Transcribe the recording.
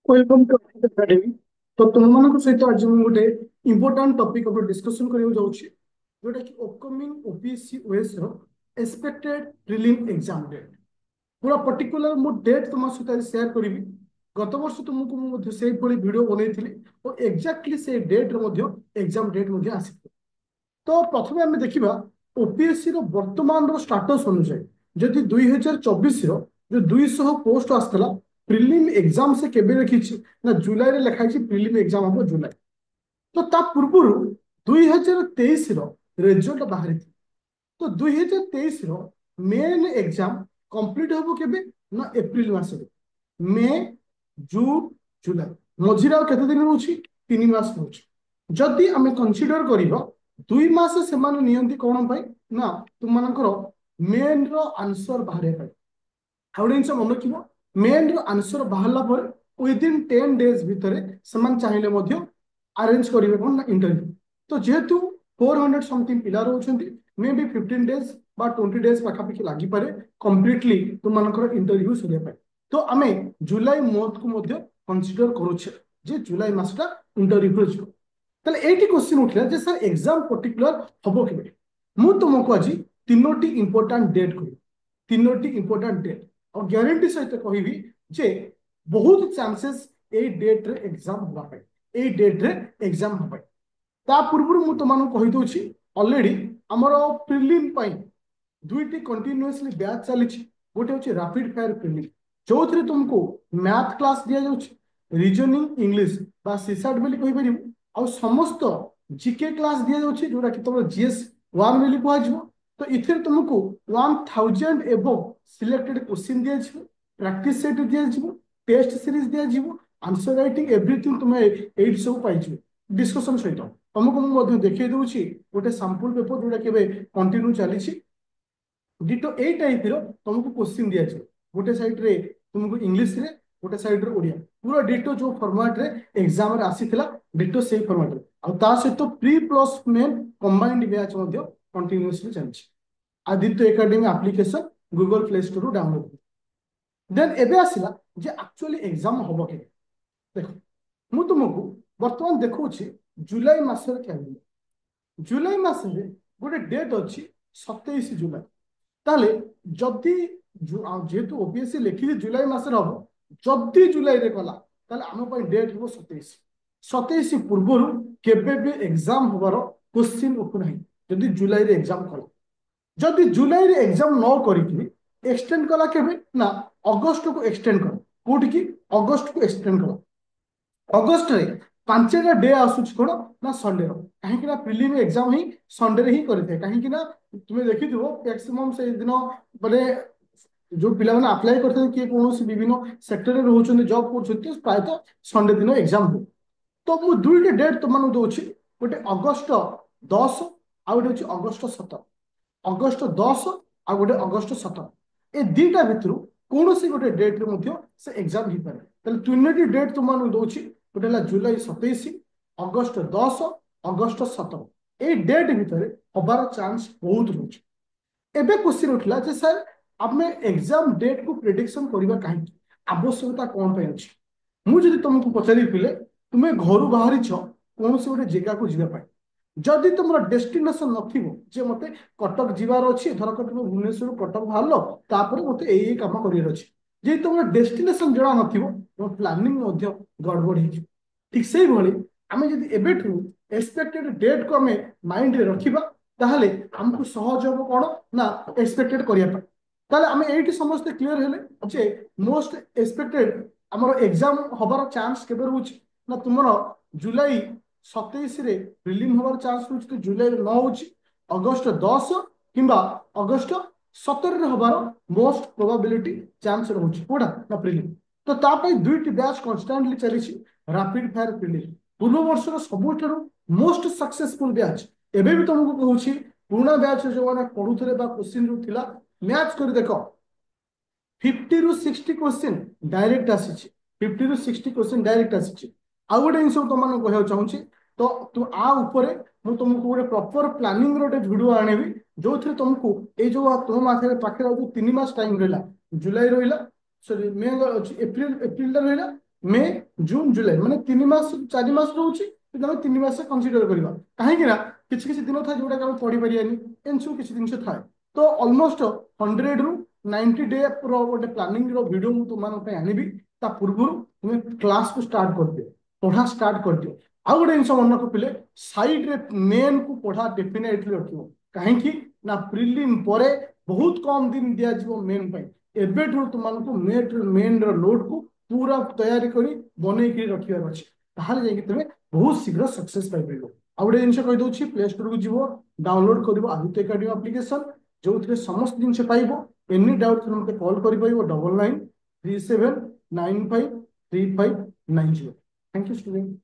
Welcome to academy. तो तुम मान सहित आज मुझे गोटे इंपोर्टाट टॉपिक ऊपर डिस्कशन करने जाऊँगी जोटा कि upcoming OPSC OS expected prelim exam date पूरा पर्टिकुलर मु डेट तुम सहित शेयर करी। गत वर्ष तुमको मुझे से वीडियो बनई और एक्जाक्टली से डेट एग्जाम डेट आसी। तो प्रथम आम देखा ओपीएससी वर्तमान स्टाटस अनुसार जदि 2024 जो 200 पोस्ट आसला प्रिलिम एग्जाम से केबे रखी ना जुलाई रे लिखाई प्रिलिम एग्जाम हम जुलाई। तो ता पूर्व 2023 रिजल्ट बाहरी। तो 2023 मेन एग्जाम कंप्लीट हम केबे ना एप्रिल मास मे जून जुलाई मझिरे आ केते दिन रोची 3 मास रोची। जदि आम कनसीडर करबा 2 मास से कौन पाई ना तुम मेन रो आंसर बाहर पाई। आउ जिन मन रखिए मेन रो आंसर बाहरला पर विदिन 10 डेज भितर से चाहिए अरेंज करेंगे कौन ना इंटरव्यू। तो जेहेतु 400 समथिंग पिला रोचंती मे बी 15 डेज बा 20 डेज पाखापाखि लगी पारे कंप्लीटली तुम इंटरव्यू सरिया। तो आम जुलाई मंथ को कनसीडर करुचे जे जुलाई मासटा इंटरव्यू जो ताले एटी क्वेश्चन उठला जे सर एग्जाम पर्टिकुलर हबो केबे। मु तुमको आज तीनोटी इंपोर्टेंट डेट कहि तीनोटी इंपोर्टेंट डेट और ग्यारंटी सहित कहबी जे बहुत चांसेस ए डेट रे एग्जाम होबा पे ए डेट रे एग्जाम होबा। ता पूर्व मु तुमन कहि दोछि ऑलरेडी हमर प्रीलिम पई दुईटी कंटीन्यूअसली बैच चली। गोटे हूँ रैपिड फायर प्रीलिम जो थे तुमको मैथ क्लास दि जाउछि रीजनिंग इंग्लिश बा सीसैट बोली कहि परिबो आ समस्त जीके क्लास दि जाउछि जोटा कि तुम जीएस 1 बोली कहजिवो। तो इथिर तुमको 1000 एबो सिलेक्टेड क्वेश्चन दि जाइछिवो प्रैक्टिस सेट दि जाइछिवो टेस्ट सीरीज दि जाइछिवो आंसर राइटिंग एवरीथिंग तुम एट सब पाइछिवो डिस्कशन सहित तुमको मु देखै दउछि गोटे सैंपल पेपर जोटा केबे कंटिन्यू चली। डिटो ए टाइप रो तुमको क्वेश्चन दिया जाए गोटे साइड रे तुमको इंग्लिश रे गोटे साइड रे ओडिया पूरा डिटो जो फॉर्मेट रे एग्जाम रे आसीथिला डिटो सेही फॉर्मेट रे आ ता सहित pre plus main combined batch मध्ये कंटीन्यूअसली चलछि। Aditya academy application Google Play Store रो डाउनलोड देन एबे आसिला जे एक्चुअली एग्जाम होबो के देखो मु तुमको वर्तमान देखौछि जुलाई मासर कैलेंडर जुलाई मासरे गोटे डेट अछि 27 जुलाई। ताले जदि जेहेतु ओपीएससी लिखी जुलाई मासर हम जदि जुलाई रे कला ताले आम पई डेट हो 27 पूर्व केबे भी एग्जाम होबार क्वेश्चन उठु नाही। जदि जुलाई रे एग्जाम कला जदि जुलाई रे एग्जाम न करिकि एक्सटेंड कला केबे ना अगस्त को एक्सटेंड कर कोठी की अगस्त को एक्सटेंड कला अगस्त रे 5टा डे आसुच कोन ना संडे रो कहीं ना प्रीलिम एग्जाम ही संडे रे ही करथे कहीं ना तुम देखिथिबो मैक्सिमम से दिन माने जो पिला माने अप्लाई करथे कि कौन सी विभिन्न सेक्टर रे रहउछन जॉब करछथि प्राय तो संडे दिन एग्जाम हो। तो मु दुईटा डेट तुमन दोछि गोटे अगस्त 10 आ गोटे अछि अगस्त 17 अगस्त 10 आ गोटे अगस्त 17 ए दीटा भितरु कौन सी गोटे डेट रे मध्य से एग्जाम ही पारे। तले तीनोटी डेट तुमन दोछि गोटे हला जुलाई 27 अगस्त 10 अगस्त 17 ए डेट भितर हबार चांस बहुत रोच। एबे क्वेश्चन उठला जे सर आमे एग्जाम डेट को प्रेडिक्शन करबा काहे आवश्यकता कोन पे अछि। मु जदि तुमको पचारि पिले तुमे घर बाहरी छ कौन से गोटे जगह को जीवा पाए जदि तुम डेस्टिनेशन नथिबो जे मते कटक जीवार अछि धरक तुम भुवनेश्वर कटक बाहरलो तापर मते एई काम करियर अछि जे तुम डेस्टिनेशन जणा नथिबो तुम प्लानिंग मध्य गड़बड़ हिजो। ठीक सेही भली आमे जदि एबेठु एक्सपेक्टेड डेट को आमे माइंड रे रखिबा ताहले हमको सहज हो कोन ना एक्सपेक्टेड करिया पा ताहले आमे एठी समस्त क्लियर हेले जे मोस्ट एक्सपेक्टेड हमर एग्जाम होबार चांस केबे रहउछि ना तुमरो जुलाई 27 रे प्रीलिम होबार चांस रहउछि तो जुलाई 9 होछि अगस्त 10 किंबा अगस्त 17 रे होबार मोस्ट प्रोबेबिलिटी चांस रहउछि कोडा ना प्रीलिम। तो ता पई दुईटी बैच कांस्टेंटली चलिछि रैपिड फायर प्रीलिम पूर्व वर्ष सबुठारु मोस्ट सक्सेसफुल बैच एबे भी तुमको कहूछि पुराना बैच जो माने पढुथले बा क्वेश्चन जो थिला मैच कर देखो 50 रु 60 क्वेश्चन डायरेक्ट आसीछि 50 रु 60 क्वेश्चन डायरेक्ट आसीछि। आ गोटे जिन तुम मान कहया चाहूछि तो तु आ ऊपर मु तुमको गोटे प्रॉपर प्लानिंग रो गोटे वीडियो आनेबी जो थे तुमको ए जो तुम माथे पाखे जो 3 मास टाइम रहला जुलाई रहिला सॉरी मे एप्रिल एप्रिल रहिला मे जून जुलाई माने 3 मास 4 मास रोचे तुम 3 मास कंसीडर करवा कहीं किसी किसी दिन था जोटा कि पढ़ी पारियानी एन सब किसी जिन थाए तो ऑलमोस्ट 100 ରୁ 90 डे गोटे प्लानिंग वीडियो मुझे तुम आनबी पूर्व तुम क्लास को स्टार्ट कर दियो पढ़ा स्टार्ट कर दियो आउ गोटे जिन मन रखिले साइड रे मेन को पढ़ा डेफिनेटली रखियो कहीं ना प्रिलिम परे बहुत कम दिन दिया मेन एबेठू तुमको मेन लोड को पूरा तैयारी करी बनईकि रखार अच्छे ताहले जाकि तुम बहुत शीघ्र सक्सेस पाइपर आ गोटे जिन कहीदे प्ले स्टोर को जीव डाउनलोड कर आदित्य एकेडमी एप्लिकेशन जो थे समस्त जिन पाइब एनी डाउट तुमको कॉल कर 9937953590 थैंक यू स्टूडेंट।